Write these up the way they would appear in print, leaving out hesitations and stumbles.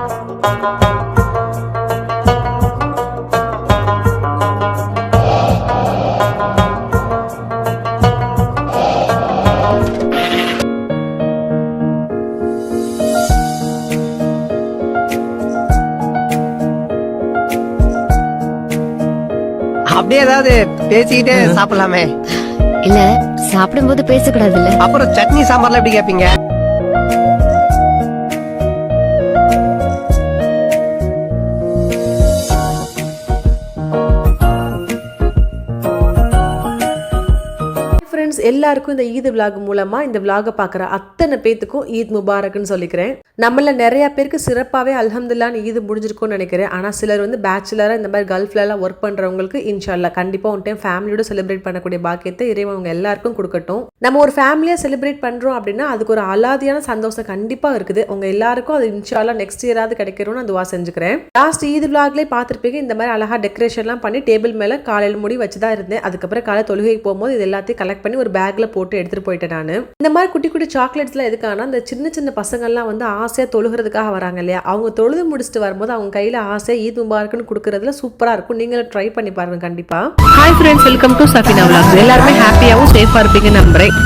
அப்படியே ஏதாவது பேசிக்கிட்டே சாப்பிடலாமே. இல்ல சாப்பிடும்போது பேசக்கூடாதுல்ல. அப்புறம் சட்னி சாம்பார்ல எப்படி கேப்பீங்க? எல்லாருக்கும் இந்த ஈத் விலாக் மூலமா இந்த விலாக பாக்குற அத்தனை பேத்துக்கும் ஈத் முபாரக்னு சொல்லிக்கிறேன். நம்மள நிறைய பேருக்கு சிறப்பாவே அல்ஹம்துலில்லாஹ் ஈத் முடிஞ்சிருக்கும்னு நினைக்கிறேன். ஆனா சிலர் வந்து பேச்சுலரா இந்த மாதிரி கல்ஃப்ல எல்லாம் ஒர்க் பண்றவங்களுக்கு இன்ஷா அல்லாஹ் கண்டிப்பா ஒன் டைம் ஃபேமிலியோட செலிப்ரேட் பண்ணக்கூடிய பாக்கியத்தை இறைவன் அவங்க எல்லாருக்கும் கொடுக்கட்டும். நம்ம ஒரு ஃபேமிலியா செலிப்ரேட் பண்றோம் அப்படின்னா அதுக்கு ஒரு அலாதியான சந்தோஷம் கண்டிப்பா இருக்குது. உங்க எல்லாருக்கும் அது இன்ஷா அல்லாஹ் நெக்ஸ்ட் இயராவது கிடைக்கணும்னு துவா செஞ்சுக்கிறேன். லாஸ்ட் ஈத் விலாக்லயே பார்த்திருப்பீங்க இந்த மாதிரி அழகா டெக்கரேஷன் எல்லாம் பண்ணி டேபிள் மேல காலையில முடி வச்சுதான் இருந்தேன். அதுக்கப்புறம் காலை தொழுகைக்கு போகும்போது இது எல்லாத்தையும் கலெக்ட் பண்ணி ஒரு பேக்ல போட்டு எடுத்துட்டு போயிட்டேன். நான் இந்த மாதிரி குட்டி குட்டி சாக்லேட்ஸ் எல்லாம் எதுக்கான இந்த சின்ன சின்ன பசங்க எல்லாம் வந்து ஆசையா தொழுகிறதுக்காக வராங்க இல்லையா, அவங்க தொழுது முடிச்சுட்டு வரும்போது அவங்க கையில ஆசையா ஈத் முபாரக்னு கொடுக்கறதுல சூப்பரா இருக்கும். நீங்களும் ட்ரை பண்ணி பாருங்க கண்டிப்பா. Hi friends, welcome to Safina vlogs. எல்லாருமே ஹாப்பியாவும் சேஃபா இருப்பீங்க நம்புறேன்.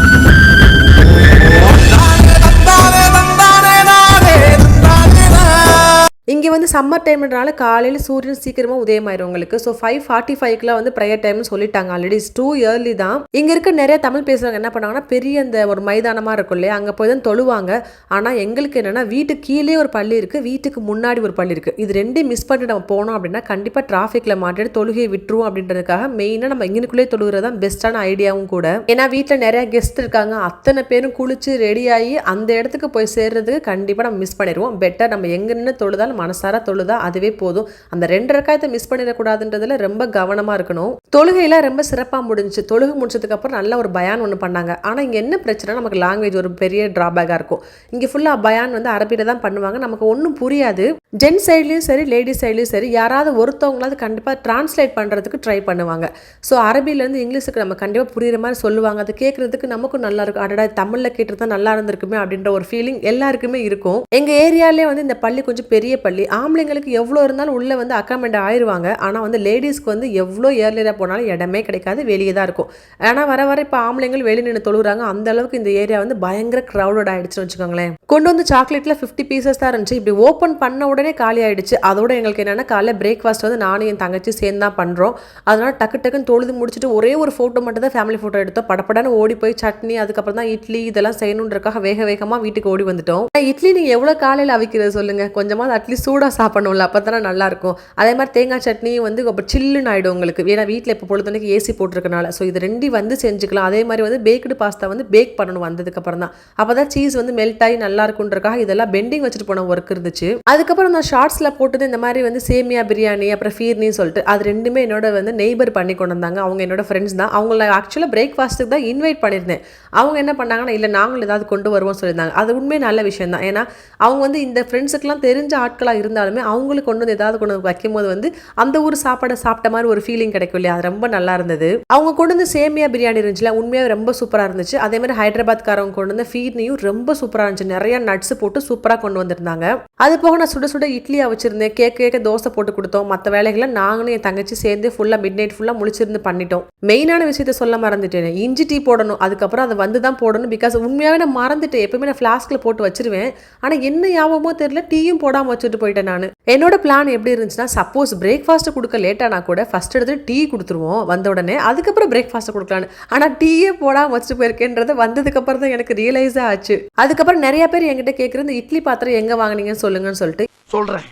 இங்கே வந்து சம்மர் டைம்ன்றனால காலையில் சூரியன் சீக்கிரமாக உதயமாயிரும் உங்களுக்கு. ஸோ 5:45க்குலாம் வந்து ப்ரேயர் டைம்னு சொல்லிட்டாங்க. ஆல்ரெடி டூ இயர்லி தான். இங்கே இருக்க நிறைய தமிழ் பேசுகிறவங்க என்ன பண்ணாங்கன்னா பெரிய அந்த ஒரு மைதானமாக இருக்கும் இல்லையா, அங்கே போய் தான் தொழுவாங்க. ஆனால் எங்களுக்கு என்னென்னா வீட்டுக்கு கீழே ஒரு பள்ளி இருக்குது, வீட்டுக்கு முன்னாடி ஒரு பள்ளி இருக்குது. இது ரெண்டையும் மிஸ் பண்ணிட்டு நம்ம போனோம் அப்படின்னா கண்டிப்பாக டிராஃபிக்கில் மாட்டிட்டு தொழுகையை விட்டுருவோம் அப்படின்றதுக்காக மெயினாக நம்ம இங்கனுக்குள்ளே தொழுகிறது தான் பெஸ்ட்டான ஐடியாவும் கூட. ஏன்னா வீட்டில் நிறைய கெஸ்ட் இருக்காங்க, அத்தனை பேரும் குளிச்சு ரெடியாகி அந்த இடத்துக்கு போய் சேர்றதுக்கு கண்டிப்பாக நம்ம மிஸ் பண்ணிடுவோம். பெட்டர் நம்ம எங்கே நின்று தொழுதாலும் மனசார தொழுதா அதுவே போதும். அந்த 2 ரக்காயத்தை மிஸ் பண்ணிடக்கூடாதுன்றதுல ரொம்ப கவனமா இருக்கணும். தொழுகையெல்லாம் ரொம்ப சிறப்பா முடிஞ்சு. தொழுகை முடிச்சதுக்கு அப்புறம் நல்ல ஒரு பயான் ஒன்று பண்ணாங்க. ஆனா இங்க என்ன பிரச்சனை, நமக்கு லாங்குவேஜ் ஒரு பெரிய டிராபேக்கா இருக்கும். இங்க ஃபுல்லா பயான் வந்து அரபியில தான் பண்ணுவாங்க, நமக்கு ஒன்றும் புரியாது. ஜென் சைட்லயும் சரி லேடிஸ் சைட்லயும் சரி யாராவது ஒருத்தவங்களாவது கண்டிப்பா டிரான்ஸ்லேட் பண்றதுக்கு ட்ரை பண்ணுவாங்க. ஸோ அரபில இருந்து இங்கிலீஷுக்கு நம்ம கண்டிப்பா புரியுற மாதிரி சொல்லுவாங்க. அது கேட்கறதுக்கு நமக்கும் நல்லா இருக்கும். அடடா தமிழ்ல கேட்டுதான் நல்லா இருந்திருக்குமே அப்படின்ற ஒரு ஃபீலிங் எல்லாருக்குமே இருக்கும். எங்க ஏரியாலே வந்து இந்த பள்ளி கொஞ்சம் பெரிய பள்ளி. ஆம்பளைங்களுக்கு எவ்வளோ இருந்தாலும் உள்ளே வந்து அக்காமெண்ட் ஆயிடுவாங்க. ஆனால் வந்து லேடிஸ்க்கு வந்து எவ்வளோ ஏர்லியராக போனாலும் இடமே கிடைக்காது, வெளியே தான் இருக்கும். ஆனால் வர வர இப்போ ஆம்பளைங்கள் வெளியே நின்று தொழுகிறாங்க. அந்த அளவுக்கு இந்த ஏரியா வந்து பயங்கர க்ரௌடட் ஆயிடுச்சுன்னு வச்சுக்கோங்களேன். கொண்டு வந்து சாக்லேட்டில் 50 பீசஸ் தான் இருந்துச்சு. இப்படி ஓப்பன் பண்ண உடனே காலி ஆயிடுச்சு. அதோட எங்களுக்கு என்னென்னா காலையில் பிரேக்ஃபாஸ்ட் வந்து நானும் என் தங்கச்சி சேர்ந்து தான் பண்ணுறோம். அதனால டக்கு டக்குன்னு தொழுது முடிச்சுட்டு ஒரே ஒரு ஃபோட்டோ மட்டும் தான் ஃபேமிலி ஃபோட்டோ எடுத்தோம். படப்படான்னு ஓடி போய் சட்னி அதுக்கப்புறம் தான் இட்லி இதெல்லாம் செய்யணுன்றக்காக வேக வேகமாக வீட்டுக்கு ஓடி வந்துட்டோம். இட்லி நீங்கள் எவ்வளோ காலையில் அவிக்கிறது சொல்லுங்கள், கொஞ்சமாக அட்லீஸ்ட் சூடாக சாப்பிடணும்ல, அப்போ தானே நல்லா இருக்கும். அதே மாதிரி தேங்காய் சட்னி வந்து சில்லுன்னு ஆகிடும் உங்களுக்கு. ஏன்னா வீட்டில் இப்போ பொழுதுனைக்கு ஏசி போட்டிருக்கனால. ஸோ இது ரெண்டையும் வந்து செஞ்சுக்கலாம். அதே மாதிரி வந்து பேக்டு பாஸ்தா வந்து பேக் பண்ணணும் வந்ததுக்கப்புறம் தான். அப்போ தான் சீஸ் வந்து மெல்ட் ஆகி நல்லா இருக்குன்றக்காக இதெல்லாம் பெண்டிங் வச்சுட்டு போன ஒர்க் இருந்துச்சு. அதுக்கப்புறம் நான் ஷார்ட்ஸில் போட்டது இந்த மாதிரி வந்து சேமியா பிரியாணி அப்புறம் ஃபீர்னின்னு சொல்லிட்டு அது ரெண்டுமே என்னோட வந்து நெய்பர் பண்ணி கொண்டு வந்தாங்க. அவங்க என்னோட ஃப்ரெண்ட்ஸ் தான். அவங்கள ஆக்சுவலாக பிரேக்ஃபாஸ்ட்டுக்கு தான் இன்வைட் பண்ணியிருந்தேன். அவங்க என்ன பண்ணாங்கன்னா இல்லை நாங்களும் ஏதாவது கொண்டு வருவோம் சொல்லியிருந்தாங்க. அது உண்மையே நல்ல விஷயம் தான். ஏன்னா அவங்க வந்து இந்த ஃப்ரெண்ட்ஸுக்கெல்லாம் தெரிஞ்ச ஆட்களாக இருந்தாலுமே அவங்களுக்கு கொண்டு வந்து ஏதாவது கொண்டு வந்து வைக்கும்போது வந்து அந்த ஊர் சாப்பாடை சாப்பிட்ட மாதிரி ஒரு ஃபீலிங் கிடைக்கும் இல்லையா, அது ரொம்ப நல்லா இருந்தது. அவங்க கொண்டு வந்து சேமியா பிரியாணி இருந்துச்சுல, உண்மையாக ரொம்ப சூப்பராக இருந்துச்சு. அதே மாதிரி ஹைதராபாத்காரவங்க கொண்டு வந்து ஃபீர்னியும் ரொம்ப சூப்பராக இருந்துச்சு. நிறைய நட்ஸ் போட்டு சூப்பராக கொண்டு வந்திருந்தாங்க. அது போக நான் சுட சுட இட்லியாக வச்சிருந்தேன். கேட்க தோசை போட்டு கொடுத்தோம். மற்ற வேலைகளை நாங்களும் என் தங்கச்சி சேர்ந்து ஃபுல்லாக மிட் நைட் ஃபுல்லாக முழிச்சிருந்து பண்ணிட்டோம். மெயினான விஷயத்த சொல்ல மறந்துட்டேன், இஞ்சி டீ போடணும். அதுக்கப்புறம் அதை வந்து தான் போடணும். பிகாஸ் உண்மையாகவே நான் மறந்துட்டேன். எப்பவுமே நான் ஃப்ளாஸ்கில் போட்டு வச்சிருவேன். ஆனால் என்ன ஞாபகமோ தெரியல, டீயும் போடாமல் வச்சுட்டு போயிட்டேன் நான். என்னோட பிளான் எப்படி இருந்துச்சுன்னா, சப்போஸ் பிரேக்ஃபாஸ்ட் கொடுக்க லேட்டானா கூட ஃபர்ஸ்ட் எடுத்து டீ கொடுத்துருவோம் வந்த உடனே, அதுக்கப்புறம் பிரேக்ஃபாஸ்ட் கொடுக்கலான்னு. ஆனால் டீயே போடாமல் வச்சுட்டு போயிருக்கேன்றது வந்ததுக்கப்புறம் தான் எனக்கு ரியலைஸாக ஆச்சு. அதுக்கப்புறம் நிறைய பேர் என்கிட்ட கேட்குறது இட்லி பாத்திரம் எங்கே வாங்கினீங்கன்னு சொல்லுங்கன்னு சொல்லிட்டு சொல்கிறேன்,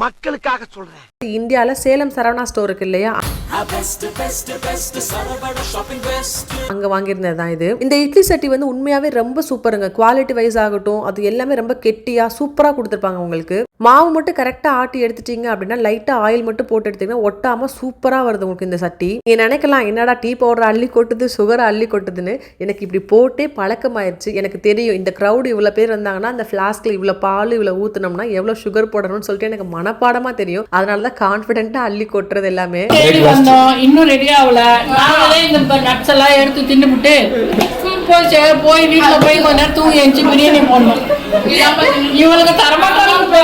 மக்களுக்காக சொல்றேன். இந்தியால சேலம் சரவணா ஸ்டோர் இருக்கு இல்லையா, அங்க வாங்கியிருந்ததுதான் இது. இந்த இட்லி சட்டி வந்து உண்மையாவே ரொம்ப சூப்பருங்க. குவாலிட்டி வைஸ் ஆகட்டும், அது எல்லாமே ரொம்ப கெட்டியா சூப்பரா கொடுத்துருப்பாங்க. உங்களுக்கு மாவு மட்டும் கரெக்டா ஆட்டி எடுத்துட்டீங்க அப்படின்னா, லைட்டா ஆயில் மட்டும் போட்டு எடுத்தீங்கன்னா ஒட்டாம சூப்பரா வருது உங்களுக்கு இந்த சட்டி. நீ நினைக்கலாம் என்னடா டீ பவுடர் அள்ளி கொட்டுது, சுகர் அள்ளி கொட்டுதுன்னு. எனக்கு இப்படி போட்டே பழக்கமாயிருச்சு. எனக்கு தெரியும் இந்த க்ரௌட் இவ்வளவு பேர் இருந்தாங்கன்னா அந்த ஃபிளாஸ்க்ல இவ்வளவு பால் இவ்வளவு ஊத்துனோம்னா எவ்வளவு சுகர் போடணும்னு சொல்லிட்டு எனக்கு மனப்பாடமா தெரியும். அதனாலதான் கான்பிடென்ட்டா அள்ளி கொட்டுறது எல்லாமே. இன்னும் ரெடி ஆகல, நாங்களே இந்த நட்ஸ் எல்லாம் எடுத்து தின்னுபிட்டு போய் வீட்டுல போய் கொஞ்ச நேரம் தூங்கி எழுந்து பிரியாணி போடணும். இவங்களுக்கு தரமாட்டாங்க.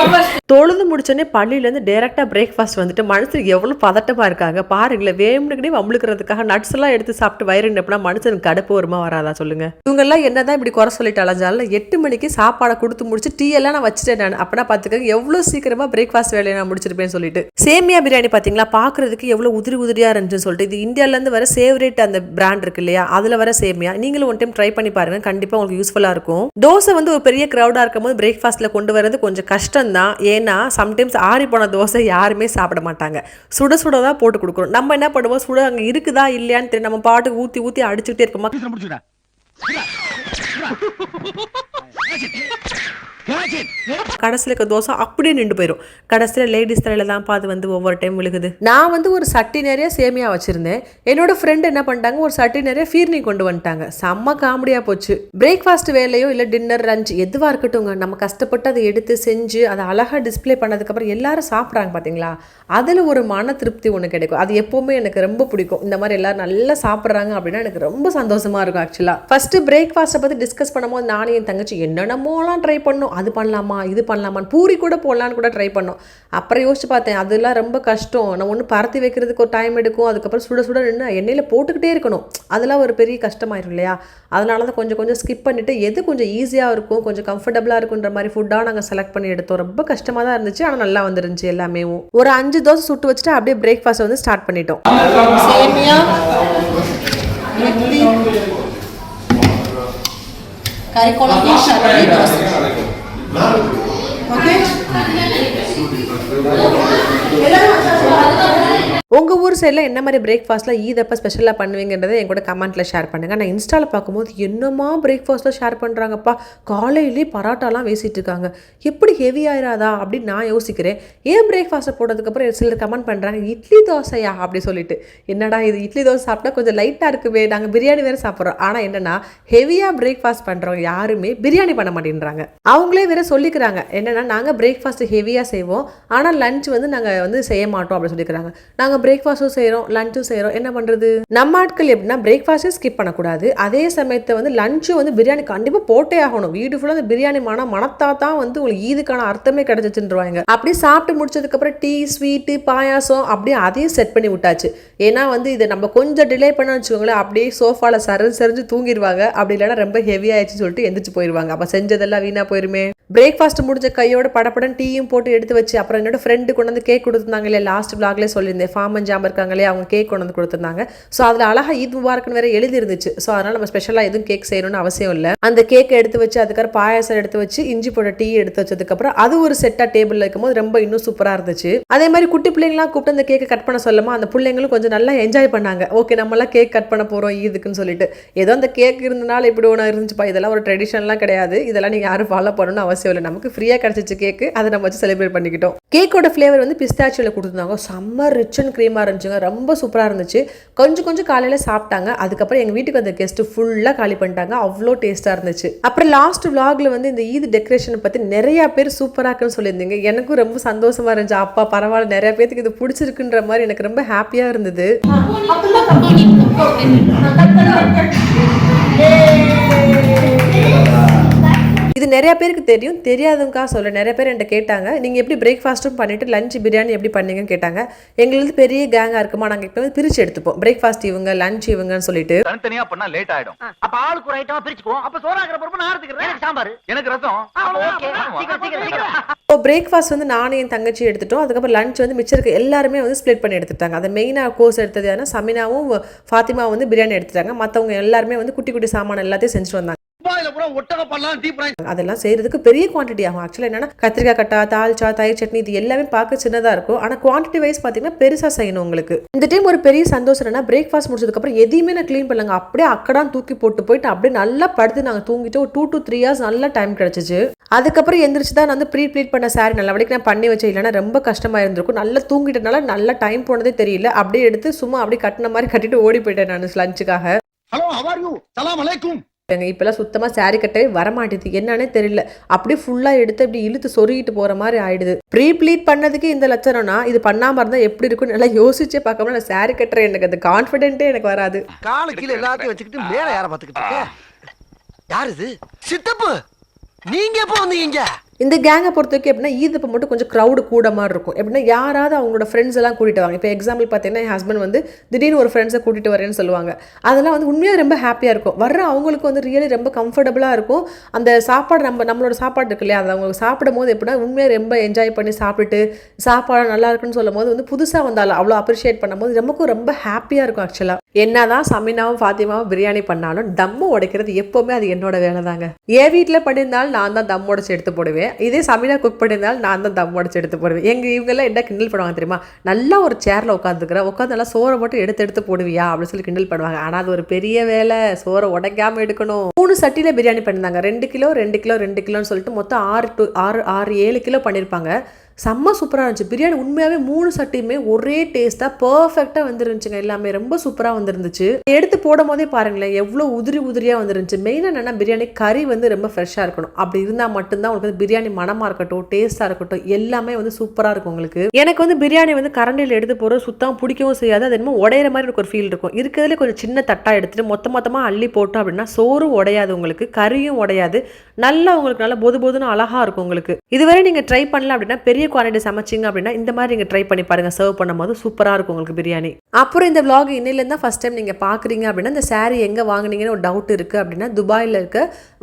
தொழுது முடிச்சோடனே பள்ளியிலேருந்து டேரெக்டாக பிரேக்ஃபாஸ்ட் வந்துட்டு மனுஷனுக்கு எவ்வளோ பதட்டமாக இருக்காங்க பாருங்களேன். வேணுக்குனே வம்பளுக்கிறதுக்காக நட்ஸ் எல்லாம் எடுத்து சாப்பிட்டு வயிறு எப்படின்னா மனுஷனுக்கு கடுப்பு வருமா வராதா சொல்லுங்க. இவங்கெல்லாம் என்னதான் இப்படி குறை சொல்லிட்டு அலைஞ்சாலும் 8 மணிக்கு சாப்பாடை கொடுத்து முடிச்சு டீ எல்லாம் நான் வச்சுட்டேன். நான் அப்படின்னா பார்த்துக்கங்க எவ்வளோ சீக்கிரமாக பிரேக்ஃபாஸ்ட் வேலையை நான் முடிச்சிருப்பேன்னு சொல்லிட்டு. சேமியா பிரியாணி பார்த்தீங்களா, பார்க்கறதுக்கு எவ்வளோ உதிரியாக இருந்துச்சுன்னு சொல்லிட்டு. இது இந்தியாவிலேருந்து வர ஃபேவரேட் அந்த பிராண்ட் இருக்கு இல்லையா, அதில் வர சேமியா. நீங்களும் ஒன் டைம் ட்ரை பண்ணி பாருங்க, கண்டிப்பாக உங்களுக்கு யூஸ்ஃபுல்லாக இருக்கும். தோசை வந்து ஒரு பெரிய க்ரௌடாக இருக்கும் போது பிரேக்ஃபாஸ்ட்டில் கொண்டு வரது கொஞ்சம் கஷ்டம் தான். ஏன்னா சம்டைம்ஸ் ஆறி போன தோசை யாருமே சாப்பிட மாட்டாங்க. சுட சுட தான் போட்டு கொடுக்குறோம். நம்ம என்ன பண்ணுவோம், சுட அங்கே இருக்குதா இல்லையான்னு தெரியும், நம்ம பாட்டுக்கு ஊற்றி அடிச்சுக்கிட்டே இருக்கோமா. கடைசியில் இருக்க தோசை அப்படியே நின்று போயிடும். கடைசியில் லேடிஸ் தலையில தான் அது வந்து ஒவ்வொரு டைம் விழுகுது. நான் வந்து ஒரு சட்டி நிறைய சேமியா வச்சிருந்தேன். என்னோட ஃப்ரெண்ட் என்ன பண்ணிட்டாங்க, ஒரு சட்டி நிறைய ஃபீர்னி கொண்டு வந்துட்டாங்க. செம்ம காமெடியா போச்சு. பிரேக்ஃபாஸ்ட் வேலையோ இல்லை டின்னர் லஞ்ச் எதுவாக இருக்கட்டும், நம்ம கஷ்டப்பட்டு அதை எடுத்து செஞ்சு அதை அழகாக டிஸ்பிளே பண்ணதுக்கப்புறம் எல்லாரும் சாப்பிட்றாங்க பார்த்தீங்களா, அதில் ஒரு மன திருப்தி ஒன்று கிடைக்கும். அது எப்போவுமே எனக்கு ரொம்ப பிடிக்கும். இந்த மாதிரி எல்லாரும் நல்லா சாப்பிட்றாங்க அப்படின்னா எனக்கு ரொம்ப சந்தோஷமா இருக்கும். ஆக்சுவலாக ஃபர்ஸ்ட் பிரேக்ஃபாஸ்ட்டை பற்றி டிஸ்கஸ் பண்ணும்போது நானும் என் தங்கச்சி என்னென்னமோலாம் ட்ரை பண்ணோம். அது பண்ணலாமா இது பண்ணலாமான்னு, பூரி கூட போடலான்னு கூட ட்ரை பண்ணோம். அப்புறம் யோசிச்சு பார்த்தேன், அதெல்லாம் ரொம்ப கஷ்டம். நம்ம ஒன்று பரத்தி வைக்கிறதுக்கு ஒரு டைம் எடுக்கும். அதுக்கப்புறம் சுட சுட நின்று எண்ணெயில் போட்டுக்கிட்டே இருக்கணும். அதெல்லாம் ஒரு பெரிய கஷ்டமாயிரும் இல்லையா. அதனால தான் கொஞ்சம் ஸ்கிப் பண்ணிவிட்டு எது கொஞ்சம் ஈஸியாக இருக்கும், கொஞ்சம் கம்ஃபர்டபுளாக இருக்குன்ற மாதிரி ஃபுட்டாக நாங்கள் செலக்ட் பண்ணி எடுத்தோம். ரொம்ப கஷ்டமாக தான் இருந்துச்சு, ஆனால் நல்லா வந்துருந்துச்சு எல்லாமே. ஒரு 5 தோசை சுட்டு வச்சுட்டு அப்படியே பிரேக்ஃபாஸ்ட் வந்து ஸ்டார்ட் பண்ணிட்டோம். சேமியா இட்லி கறி குழம்பு சட்னி தோசை. உங்கள் ஊர் சைடில் என்ன மாதிரி பிரேக்ஃபாஸ்ட்டில் ஈதப்போ ஸ்பெஷலாக பண்ணுவீங்கன்றதை என் கூட கமெண்ட்டில் ஷேர் பண்ணுங்கள். நான் இன்ஸ்டாவில் பார்க்கும்போது என்னமா பிரேக்ஃபாஸ்ட்டில் ஷேர் பண்ணுறாங்கப்பா, காலையிலே பராட்டாலாம் வேசிட்டு இருக்காங்க, எப்படி ஹெவி ஆயிராதா அப்படின்னு நான் யோசிக்கிறேன். ஏன் பிரேக்ஃபாஸ்ட்டை போட்டதுக்கப்புறம் சிலர் கமெண்ட் பண்ணுறாங்க இட்லி தோசையா அப்படி சொல்லிட்டு. என்னடா இது இட்லி தோசை சாப்பிட்டா கொஞ்சம் லைட்டாக இருக்குவே, நாங்கள் பிரியாணி வேறு சாப்பிட்றோம். ஆனால் என்னென்னா ஹெவியாக பிரேக்ஃபாஸ்ட் பண்ணுறவங்க யாருமே பிரியாணி பண்ண மாட்டேன்றாங்க. அவங்களே வேறு சொல்லிக்கிறாங்க என்னென்னா நாங்கள் பிரேக்ஃபாஸ்ட்டு ஹெவியாக செய்வோம், ஆனால் லஞ்ச் வந்து நாங்கள் வந்து செய்ய மாட்டோம் அப்படின்னு சொல்லிக்கிறாங்க. நாங்கள் பிரேக்ஃபாஸ்ட்டும் செய்கிறோம் லஞ்சும் செய்கிறோம், என்ன பண்ணுறது. நம்ம ஆட்கள் எப்படின்னா பிரேக்ஃபாஸ்ட்டும் ஸ்கிப் பண்ணக்கூடாது, அதே சமயத்தை வந்து லஞ்சும் வந்து பிரியாணி கண்டிப்பாக போட்டே ஆகணும். வீடு ஃபுல்லாக அந்த பிரியாணி மனத்தா தான் வந்து உங்களுக்கு ஈதுக்கான அர்த்தமே கிடைச்சிச்சுருவாங்க. அப்படியே சாப்பிட்டு முடிச்சதுக்கப்புறம் டீ ஸ்வீட்டு பாயாசம் அப்படியே அதையும் செட் பண்ணி விட்டாச்சு. ஏன்னா வந்து இதை நம்ம கொஞ்சம் டிலே பண்ண வச்சுக்கோங்களேன், அப்படியே சோஃபாவில் சரிஞ்சு தூங்கிடுவாங்க. அப்படி இல்லைன்னா ரொம்ப ஹெவி ஆயிடுச்சுன்னு சொல்லிட்டு எந்திரிச்சு போயிடுவாங்க. அப்போ செஞ்சதெல்லாம் வீணாக போயிருமே. பிரேக்ஃபாஸ்ட் முடிஞ்ச கையோட படப்படன் டீயும் போட்டு எடுத்து வச்சு அப்புறம் என்னோட ஃப்ரெண்டு கொண்டு வந்து கேக் கொடுத்துருந்தாங்க இல்லையா, லாஸ்ட் விளாக்லேயே சொல்லியிருந்தேன், ஃபார்மன் ஜாம் இருக்காங்களே அவங்க கேக் கொண்டு வந்து கொடுத்துருந்தாங்க. ஸோ அதில் அழகாக ஈத் முபாரக்னு வேற எழுதி இருந்துச்சு. ஸோ அதனால் நம்ம ஸ்பெஷலாக எதுவும் கேக் செய்யணும்னு அவசியம் இல்லை. அந்த கேக்கை எடுத்து வச்சு அதுக்கப்புறம் பாயாசம் எடுத்து வச்சு இஞ்சி போட டீ எடுத்து வச்சதுக்கப்புறம் அது ஒரு செட்டாக டேபிளில் இருக்கும்போது ரொம்ப இன்னும் சூப்பராக இருந்துச்சு. அதே மாதிரி குட்டி பிள்ளைங்களாம் கூப்பிட்டு அந்த கேக்கை கட் பண்ண சொல்லாமல் அந்த பிள்ளைங்களும் கொஞ்சம் நல்லா என்ஜாய் பண்ணாங்க. ஓகே நம்மளாம் கேக் கட் பண்ண போகிறோம் ஈதுக்குன்னு சொல்லிட்டு. ஏதோ அந்த கேக் இருந்தனால இப்படி ஒன்று இருந்துச்சுப்பா, இதெல்லாம் ஒரு ட்ரெடிஷன்லாம் கிடையாது, இதெல்லாம் நீங்கள் யாரும் ஃபாலோ பண்ணணும்னு அவசியம் இல்லை. நமக்கு ஃப்ரீயாக கிடச்சிச்சு கேக்கு, அதை நம்ம வச்சு செலிப்ரேட் பண்ணிக்கிட்டோம். கேக்கோட ஃப்ளேவர் வந்து பிஸ்தாச்சியோவில் கொடுத்துருந்தாங்க. செம்ம ரிச் அண்ட் க்ரீமாக இருந்துச்சுங்க, ரொம்ப சூப்பராக இருந்துச்சு. கொஞ்சம் காலையில் சாப்பிட்டாங்க. அதுக்கப்புறம் எங்கள் வீட்டுக்கு வந்த கெஸ்ட்டு ஃபுல்லாக காலி பண்ணிட்டாங்க, அவ்வளோ டேஸ்ட்டாக இருந்துச்சு. அப்புறம் லாஸ்ட் விளாகில் வந்து இந்த ஈத் டெக்கரேஷனை பற்றி நிறையா பேர் சூப்பராக இருக்குன்னு சொல்லியிருந்தீங்க. எனக்கும் ரொம்ப சந்தோஷமாக இருந்துச்சு. அப்பா பரவாயில்ல, நிறைய பேருக்கு இது பிடிச்சிருக்குன்ற மாதிரி எனக்கு ரொம்ப ஹாப்பியாக இருந்தது. இது நிறைய பேருக்கு தெரியும், தெரியாதவங்க சொல்ல நிறைய பேர் என்கிட்ட கேட்டாங்க, நீங்கள் எப்படி பிரேக்ஃபாஸ்ட்டும் பண்ணிட்டு லஞ்ச் பிரியாணி எப்படி பண்ணீங்கன்னு கேட்டாங்க. எங்களுக்கு பெரிய கேங்காக இருக்குமா, நாங்கள் இப்போ பிரித்து எடுத்துப்போம், பிரேக்ஃபாஸ்ட் இவங்க லஞ்ச் இவங்கன்னு சொல்லிட்டு. தனித்தனியா பண்ணா லேட் ஆயிடும். அப்ப ஆளுக்கு ஒரு ஐட்டமா பிரிச்சுக்குவோம். அப்ப சோறாக்குற பொறுப்பு நான் எடுத்துக்கிறேன். எனக்கு சாம்பார், எனக்கு ரசம். இப்போ பிரேக்ஃபாஸ்ட் வந்து நானும் என் தங்கச்சி எடுத்துட்டோம். அதுக்கப்புறம் லஞ்ச் வந்து மிச்சம் இருக்க எல்லாருமே வந்து ஸ்ப்ளிட் பண்ணி எடுத்துட்டாங்க. அதை மெயினாக கோர்ஸ் எடுத்தது ஏன்னா சமினாவும் ஃபாத்திமாவும் வந்து பிரியாணி எடுத்துட்டாங்க. மற்றவங்க எல்லாருமே வந்து குட்டி குட்டி சாமான எல்லாத்தையும் செஞ்சுட்டு வந்தாங்க. அதெல்லாம் செய்யறதுக்கு பெரிய குவான்டிட்டி ஆகும். ஆக்சுவலா என்னன்னா கத்திரிக்காய் கட்டா, தால்ச்சா, தயிர் சட்னி இது எல்லாமே பார்க்க சின்னதா இருக்கும், ஆனா குவான்டிட்டி வைஸ் பாத்தீங்கன்னா பெருசா செய்யணும் உங்களுக்கு. இந்த டைம் ஒரு பெரிய சந்தோஷம் என்னன்னா பிரேக்ஃபாஸ்ட் முடிச்சதுக்கு அப்புறம் எதையுமே நான் கிளீன் பண்ணலங்க, அப்படியே அக்கடான் தூக்கி போட்டு போயிட்டு அப்படியே நல்லா படுத்து நாங்க தூங்கிட்டு ஒரு 2 to 3 hours நல்ல டைம் கிடைச்சிச்சு. அதுக்கப்புறம் எந்திரிச்சு தான் நான் வந்து ப்ளீட் பண்ண சாரி நல்லபடிக்கு நான் பண்ணி வச்சேன், இல்லைன்னா ரொம்ப கஷ்டமா இருந்திருக்கும். நல்லா தூங்கிட்டனால நல்லா டைம் போனதே தெரியல. அப்படியே எடுத்து சும்மா அப்படியே கட்டின மாதிரி கட்டிட்டு ஓடி போயிட்டேன் நான் லஞ்சுக்காக. ஹலோ ஹவ் ஆர் யூ, சலாம் அலைக்கும். இப்பெல்லாம் சுத்தமா சாரி கட்டவே வரமாட்டேது, என்னன்னே தெரியல. அப்படியே ஃபுல்லா எடுத்து அப்படி இழுத்து சொருகிட்டு போற மாதிரி ஆயிடுது. ப்ளீட் பண்ணதுக்கு இந்த லட்சணம்னா இது பண்ணாம இருந்தா எப்படி இருக்கும்னு நல்லா யோசிச்சே பார்க்காம நான் சாரி கட்டுறேன். எனக்கு அந்த கான்ஃபிடென்ட்டே எனக்கு வராது. கால கீழ எல்லாத்தையும் வச்சுக்கிட்டு மேல யார பாத்துக்கிட்டு இருக்க? யாரு இது? சித்தப்பு, நீங்க எப்போ வந்தீங்க? இந்த கேங்கை பொறுத்த வரைக்கும் எப்படின்னா ஈத் அப்போ மட்டும் கொஞ்சம் க்ரௌடு கூட மாதிரி இருக்கும். எப்படின்னா யாராவது அவங்களோட ஃப்ரெண்ட்ஸ் எல்லாம் கூட்டிட்டு வாங்க. இப்போ எக்ஸாம்பிள் பார்த்தீங்கன்னா என் ஹஸ்பண்ட் வந்து திடீர்னு ஒரு ஃப்ரெண்ட்ஸை கூட்டிட்டு வரேன்னு சொல்லுவாங்க. அதெல்லாம் வந்து உண்மையாக ரொம்ப ஹாப்பியாக இருக்கும். வர்ற அவங்களுக்கு வந்து ரியலி ரொம்ப கம்ஃபர்டபுளாக இருக்கும். அந்த சாப்பாடு நம்மளோட சாப்பாடு இருக்கு இல்லையா, அது அவங்களுக்கு சாப்பிடும் போது எப்படின்னா உண்மையாக ரொம்ப என்ஜாய் பண்ணி சாப்பிட்டுட்டு சாப்பாடு நல்லா இருக்குன்னு சொல்லும் போது வந்து புதுசாக வந்தாலும் அவ்வளோ அப்ரிஷியேட் பண்ணும்போது நமக்கும் ரொம்ப ஹாப்பியாக இருக்கும். ஆக்சுவலாக என்னதான் சமீனாவும் ஃபாத்திமாவும் பிரியாணி பண்ணாலும் தம்மு உடைக்கிறது எப்போவுமே அது என்னோட வேலை தாங்க. என் வீட்டில் பண்ணியிருந்தாலும் நான் தான் தம் உடைச்சு எடுத்து போடுவேன். இதே சமீனா குக் பண்ணியிருந்தாலும் நான் தான் தம் உடைச்சு எடுத்து போடுவேன். இவங்கெல்லாம் என்ன கிண்டல் பண்ணுவாங்க தெரியுமா, நல்லா ஒரு சேரில் உட்காந்துக்கிறேன், உட்காந்து நல்லா சோறை மட்டும் எடுத்து போடுவியா அப்படின்னு சொல்லி கிண்டல் பண்ணுவாங்க. ஆனால் அது ஒரு பெரிய வேலை, சோறை உடைக்காமல் எடுக்கணும். 3 சட்டியில் பிரியாணி பண்ணியிருந்தாங்க. 2 கிலோ 2 கிலோ 2 கிலோன்னு சொல்லிட்டு மொத்தம் 6 7 கிலோ பண்ணியிருப்பாங்க. செம்ம சூப்பராக இருந்துச்சு பிரியாணி. உண்மையாகவே 3 சட்டியுமே ஒரே டேஸ்ட்டாக பர்ஃபெக்டாக வந்துருந்துச்சுங்க. எல்லாமே ரொம்ப சூப்பராக வந்துருந்துச்சு. எடுத்து போடும் போதே பாருங்களேன் எவ்வளோ உதிரியாக வந்துருந்துச்சு. மெயினாக என்னென்னா பிரியாணி கறி வந்து ரொம்ப ஃப்ரெஷ்ஷாக இருக்கணும். அப்படி இருந்தால் மட்டும்தான் உங்களுக்கு வந்து பிரியாணி மனமாக இருக்கட்டும், டேஸ்ட்டாக இருக்கட்டும், எல்லாமே வந்து சூப்பராக இருக்கும் உங்களுக்கு. எனக்கு வந்து பிரியாணி வந்து கரண்டியில் எடுத்து போகிறது சுத்தம் பிடிக்கவும் செய்யாது. அது என்னமோ உடையிற மாதிரி எனக்கு ஒரு ஃபீல் இருக்கும். இருக்கிறதுல கொஞ்சம் சின்ன தட்டாக எடுத்துகிட்டு மொத்தமாக அள்ளி போட்டோம் அப்படின்னா சோறும் உடையாது உங்களுக்கு, கறியும் உடையாது, நல்லா உங்களுக்கு நல்லா பொதுன்னு அழகாக இருக்கும் உங்களுக்கு. இதுவரை நீங்கள் ட்ரை பண்ணல அப்படின்னா பெரிய குவான்டிட்டி சமைச்சிங்க அப்படின்னா இந்த மாதிரி நீங்கள் ட்ரை பண்ணி பாருங்க. சர்வ் பண்ணும்போது சூப்பராக இருக்கும் உங்களுக்கு பிரியாணி. அப்புறம் இந்த vlog இன்னிலேருந்து தான் ஃபர்ஸ்ட் டைம் நீங்கள் பார்க்குறீங்க அப்படின்னா இந்த சாரீ எங்கே வாங்குனீங்கன்னு ஒரு டவுட் இருக்குது அப்படின்னா துபாயில் இருக்க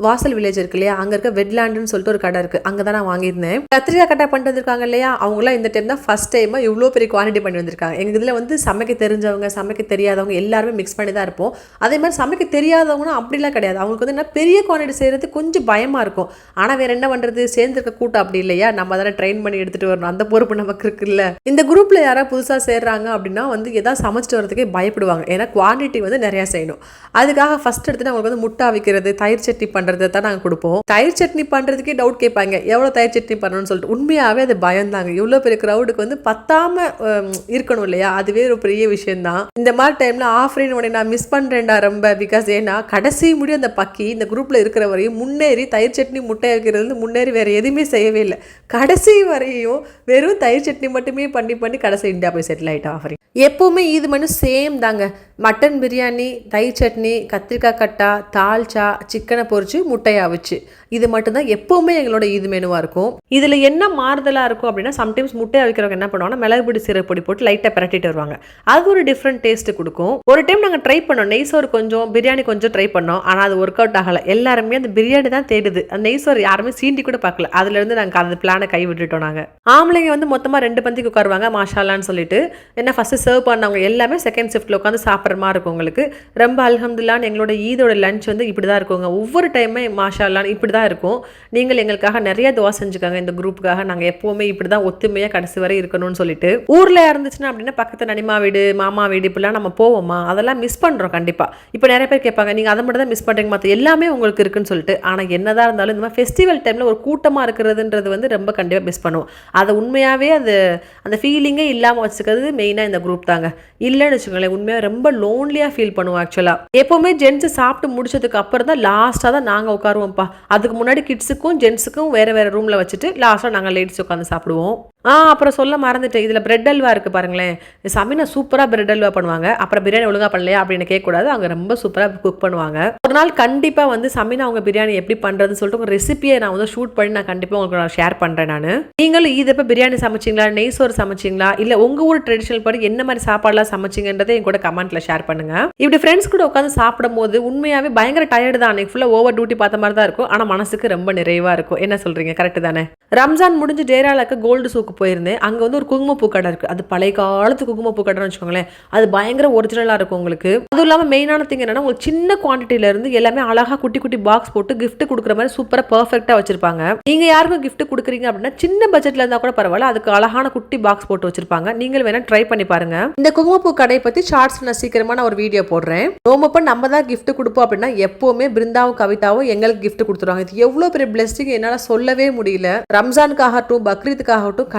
வாசல் வில்லேஜ் இருக்கு இல்லையா, அங்கே இருக்க வெட்லாண்டுன்னு சொல்லிட்டு ஒரு கடை இருக்குது, அங்கே தான் நான் வாங்கியிருந்தேன். கத்திரிக்காய் கட்டை பண்ணிட்டு வந்திருக்காங்க இல்லையா, அவங்களாம் இந்த டைம் தான் ஃபர்ஸ்ட் டைமாக இவ்வளோ பெரிய குவான்டிட்டி பண்ணி வந்திருக்காங்க. எங்கள் இதில் வந்து சமைக்க தெரிஞ்சவங்க சமைக்க தெரியாதவங்க எல்லாருமே மிக்ஸ் பண்ணி தான் இருப்போம். அதே மாதிரி சமைக்க தெரியாதவங்கன்னா அப்படிலாம் கிடையாது. அவங்களுக்கு வந்து என்ன பெரிய குவான்டிட்டி செய்கிறது கொஞ்சம் பயமாக இருக்கும். ஆனால் வேறு என்ன பண்ணுறது, சேர்ந்துருக்க கூட்டம் அப்படி இல்லையா, நம்ம தானே ட்ரெயின் பண்ணி எடுத்துகிட்டு வரணும், அந்த பொறுப்பு நமக்கு இருக்குல்ல. இந்த குரூப்பில் யாராவது புதுசாக சேர்றாங்க அப்படின்னா வந்து எதாவது சமைச்சிட்டு வரதுக்கே பயப்படுவாங்க. ஏன்னா குவான்டிட்டி வந்து நிறையா செய்யணும். அதுக்காக ஃபர்ஸ்ட் எடுத்துட்டு அவங்களுக்கு வந்து முட்டை அவிக்கிறது, தயிர் சட்னி பண்ணுறது தான் நாங்கள் கொடுப்போம். தயிர் சட்னி பண்ணுறதுக்கே டவுட் கேட்பாங்க, எவ்வளோ தயிர் சட்னி பண்ணணும்னு சொல்லிட்டு. உண்மையாகவே அது பயந்தாங்க. இவ்வளோ பெரிய க்ரௌடுக்கு வந்து பத்தாமல் இருக்கணும் இல்லையா, அதுவே ஒரு பெரிய விஷயம்தான். இந்த மாதிரி டைமில் ஆஃப்ரின் உடனே நான் மிஸ் பண்ணுறேன்டா ரொம்ப. பிகாஸ் ஏன்னா கடைசி முடியும் அந்த பக்கி இந்த குரூப்பில் இருக்கிற வரையும் முன்னேறி தயிர் சட்னி முட்டை வைக்கிறது முன்னேறி வேறு எதுவுமே செய்யவே இல்லை. கடைசி வரையும் வெறும் தயிர் சட்னி மட்டுமே பண்ணி கடைசி இந்தியா போய் செட்டில் ஆகிட்டா ஆஃப்ரின். எப்போவுமே இது மட்டும் சேம் தாங்க. மட்டன் பிரியாணி, தயிர் சட்னி, கத்திரிக்காய் கட்டா, தால்ச்சா, சிக்கனை பொரிச்சு முட்டையை அவிச்சு, இது மட்டும்தான் எப்போவுமே எங்களோட இது மெனுவாக இருக்கும். இதில் என்ன மாறுதலாக இருக்கும் அப்படின்னா சம்டைம்ஸ் முட்டையை அவிக்கிறவங்க என்ன பண்ணுவாங்கன்னா மிளகு பொடி சீரக பொடி போட்டு லைட்டாக பிரட்டிட்டு வருவாங்க. அது ஒரு டிஃப்ரெண்ட் டேஸ்ட்டு கொடுக்கும். ஒரு டைம் நாங்கள் ட்ரை பண்ணோம், நெய்சோறு கொஞ்சம் பிரியாணி கொஞ்சம் ட்ரை பண்ணோம். ஆனால் அது ஒர்க் அவுட் ஆகலை. எல்லாருமே அந்த பிரியாணி தான் தேடுது, அந்த நெய்சோறு யாருமே சீண்டி கூட பார்க்கல. அதுலேருந்து நாங்கள் அந்த பிளானை கை விட்டுட்டோம். நாங்கள் ஆம்பளைங்க வந்து மொத்தமாக 2 பந்திக்கு உட்காருவாங்க மாஷாலான்னு சொல்லிட்டு. என்ன ஃபஸ்ட்டு சர்வ் பண்ணவங்க எல்லாமே செகண்ட் ஷிஃப்ட்டில் உட்காந்து சாப்பிட்ற மாதிரி இருக்கும் உங்களுக்கு. ரொம்ப அல்ஹம்துலில்லாஹ் எங்களோட ஈதோட லஞ்ச் வந்து இப்படி தான் இருக்குங்க. ஒவ்வொரு டைமே மாஷாலான்னு இப்படி தான் இருக்கும். நீங்கள் எங்களுக்காக நிறைய துவா செஞ்சுக்காங்க இந்த குரூப்புக்காக. நாங்கள் எப்போவுமே இப்படி தான் ஒத்துமையாக கடைசி வரை இருக்கணும்னு சொல்லிட்டு. ஊரில் இருந்துச்சுன்னா அப்படின்னா பக்கத்து நனிமா வீடு, மாமா வீடு இப்படிலாம் நம்ம போவோமா, அதெல்லாம் மிஸ் பண்ணுறோம் கண்டிப்பாக. இப்போ நிறைய பேர் கேட்பாங்க நீங்கள் அதை மட்டும் தான் மிஸ் பண்ணுறீங்க, மற்ற எல்லாமே உங்களுக்கு இருக்குன்னு சொல்லிட்டு. ஆனால் என்னதான் இருந்தாலும் இந்த மாதிரி ஃபெஸ்டிவல் டைமில் ஒரு கூட்டமாக இருக்கிறதுன்றது வந்து ரொம்ப கண்டிப்பாக மிஸ் பண்ணுவோம். அதை உண்மையாகவே அந்த ஃபீலிங்கே இல்லாமல் வச்சுக்கிறது மெயினாக இந்த குரூப் தாங்க. இல்லைன்னு வச்சுக்கோங்களேன் உண்மையாக ரொம்ப லோன்லியாக ஃபீல் பண்ணுவோம். ஆக்சுவலாக எப்போவுமே ஜென்ஸு சாப்பிட்டு முடிச்சதுக்கு அப்புறம் தான் லாஸ்ட்டாக தான் நாங்கள் உட்காருவோம்ப்பா. அதுக்கு முன்னாடி கிட்ஸுக்கும் ஜென்ஸுக்கும் வேறு ரூமில் வச்சுட்டு லாஸ்ட்டாக நாங்கள் லேடிஸ் உட்காந்து சாப்பிடுவோம். அப்புறம் சொல்ல மறந்துட்டேன், இதில் பிரெட் அல்வா இருக்குது பாருங்களேன். சமீனா சூப்பராக பிரெட் அல்வா பண்ணுவாங்க. அப்புறம் பிரியாணி ஒழுங்காக பண்ணலையா அப்படின்னு கேட்கக்கூடாது, அவங்க ரொம்ப சூப்பராக குக் பண்ணுவாங்க. ஒரு நாள் கண்டிப்பாக வந்து சமீனா அவங்க பிரியாணி எப்படி பண்ணுறதுன்னு சொல்லிட்டு உங்கள் ரெசிபியை நான் வந்து ஷூட் பண்ணி நான் கண்டிப்பாக உங்களுக்கு நான் ஷேர் பண்ணுறேன். நான் நீங்களும் இதப்போ பிரியாணி சமைச்சிங்களா, நெய்சோறு சமைச்சிங்களா, இல்லை உங்கள் ஊர் ட்ரெடிஷனல் படி என்ன மாதிரி சாப்பாடுலாம் சமைச்சிங்கன்றதை என் கூட கமெண்ட்டில் ஷேர் பண்ணுங்கள். இப்படி ஃப்ரெண்ட்ஸ் கூட உட்காந்து சாப்பிடும் போது உண்மையாகவே பயங்கர டயர்டு தான். அன்றைக்கி ஃபுல்லாக ஓவர் டியூட்டி பார்த்த மாதிரி தான் இருக்கும். ஆனால் மனசுக்கு ரொம்ப நிறைவாக இருக்கும். என்ன சொல்கிறீங்க, கரெக்டு தானே? ரம்ஜான் முடிஞ்சு டேராலுக்கு கோல்டு சூக்கு போயிருந்தேன். அங்கே வந்து ஒரு குங்குமப்பூ கடை இருக்குது. அது பழைய காலத்து குங்குமப்பூ கடைன்னு வச்சுக்கோங்களேன். அது பயங்கர ஒரிஜினலாக இருக்கும் உங்களுக்கு. அதுவும் இல்லாமல் மெயினான திங் என்னன்னா உங்களுக்கு சின்ன குவான்டிட்டியிலேருந்து எல்லாமே அழகாக குட்டி குட்டி பாக்ஸ் போட்டு கிஃப்ட் கொடுக்குற மாதிரி சூப்பராக பர்ஃபெக்டாக வச்சிருப்பாங்க. நீங்கள் யாருக்கும் கிஃப்ட் கொடுக்குறீங்க அப்படின்னா சின்ன பட்ஜெட்டில் இருந்தால் கூட பரவாயில்ல, அதுக்கு அழகான குட்டி பாக்ஸ் போட்டு வச்சிருப்பாங்க. நீங்கள் வேணால் ட்ரை பண்ணி பாருங்க. இந்த குங்குமப்பூ கடையை பற்றி ஷார்ட்ஸ் நான் சீக்கிரமாக ஒரு வீடியோ போடுறேன். நோம்பப்ப நம்ம தான் கிஃப்ட் கொடுப்போம் அப்படின்னா எப்போவுமே பிருந்தாவும் கவிதாவும் எங்களுக்கு கிஃப்ட் கொடுத்துருவாங்க. இது எவ்வளோ பெரிய பிளெஸிங் என்னால் சொல்லவே முடியல. ரம்ஜானுக்காகட்டும் பக்ரீத்துக்காகட்டும்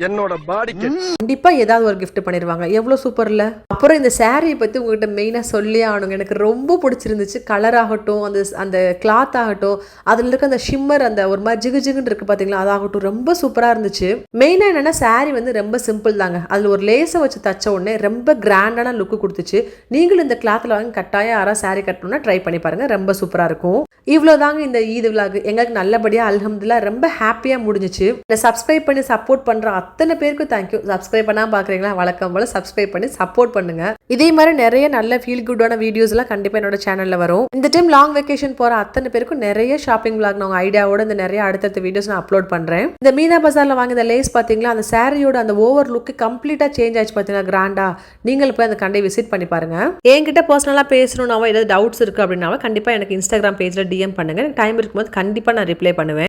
என்னோட பாடிக்கு கண்டிப்பா ஏதாவது ஒரு gift பண்ணிருவாங்க. எவ்வளவு சூப்பர்ல. அப்புறம் இந்த சாரியை பத்தி உங்ககிட்ட மெயினா சொல்லியே ஆகணுங்க. எனக்கு ரொம்ப பிடிச்சிருந்துச்சு. கலர் ஆகட்டும், அந்த கிளாத் ஆகட்டும், அதுல இருக்க அந்த ஷிம்மர், அந்த ஒரு மாதிரி ஜிகு ஜிகுன்னு இருக்கு பாத்தீங்களா, அதாகட்டும் ரொம்ப சூப்பரா இருந்துச்சு. மெயினா என்னன்னா சாரி வந்து ரொம்ப சிம்பிள் தாங்க. அதுல ஒரு லேஸை வச்சு தச்ச உடனே ரொம்ப கிராண்டான லுக்கு கொடுத்துச்சு. நீங்களும் இந்த கிளாத்ல வாங்கி கட்டாயம் யாராவது சாரி கட்டணும்னா ட்ரை பண்ணி பாருங்க, ரொம்ப சூப்பரா இருக்கும். இவ்வளவுதாங்க இந்த ஈத் விலாக். எங்களுக்கு நல்லபடியா அல்ஹம்துலில்லாஹ் ரொம்ப ஹாப்பியா முடிஞ்சிச்சு. சப்ஸ்கிரைப் பண்ணி சப்போர்ட் பண்ற அத்தனை பேருக்கும் தேங்க்யூ. சப்ஸ்கிரைப் பண்ணாம பாக்குறீங்களா, வழக்கம் போல சப்ஸ்கிரைப் பண்ணி சப்போர்ட் பண்ணுங்க. இதே மாதிரி நிறைய நல்ல ஃபீல் குட்டான வீடியோஸ் எல்லாம் கண்டிப்பா என்னோட சேனல்ல வரும். இந்த டைம் லாங் வெக்கேஷன் போற அத்தனை பேருக்கும் நிறைய ஷாப்பிங் விலாக் நான் ஐடியாவோட இந்த நிறைய அடுத்தடுத்த வீடியோஸ் நான் அப்லோட் பண்றேன். இந்த மீனா பஜார்ல வாங்கி இந்த லேஸ் பாத்தீங்களா, அந்த சாரியோட அந்த ஓவர் லுக் கம்ப்ளீட்டா சேஞ்ச் ஆயிடுச்சு பாத்தீங்களா, கிராண்டா. நீங்களும் போய் அந்த கண்டை விசிட் பண்ணி பாருங்க. என்கிட்ட பர்சனலா பேசணும்னாவோ ஏதாவது டவுட்ஸ் இருக்கு அப்படின்னாவோ கண்டிப்பா எனக்கு இன்ஸ்டாகிராம் பேஜ்ல DM பண்ணுங்க. எனக்கு டைம் இருக்கும்போது கண்டிப்பா நான் ரிப்ளை பண்ணுவேன்.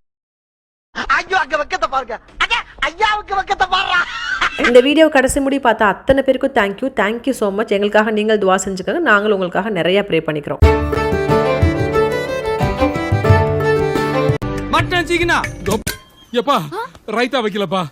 ஐயோ அங்க வெக்கத்தை பாருங்க. ஐயாவுக்கு வெக்கத்தை பாருடா. இந்த வீடியோ கடைசி முடி பார்த்தா அத்தனை பேருக்கும் தேங்க்யூ ஸோ மச். எங்களுக்காக நீங்கள் துவா செஞ்சுக்கோங்க, நாங்களும் உங்களுக்காக நிறைய ப்ரே பண்ணிக்கிறோம். மட்டன் சிக்கனா எப்பா ரைத்தா வைக்கலப்பா.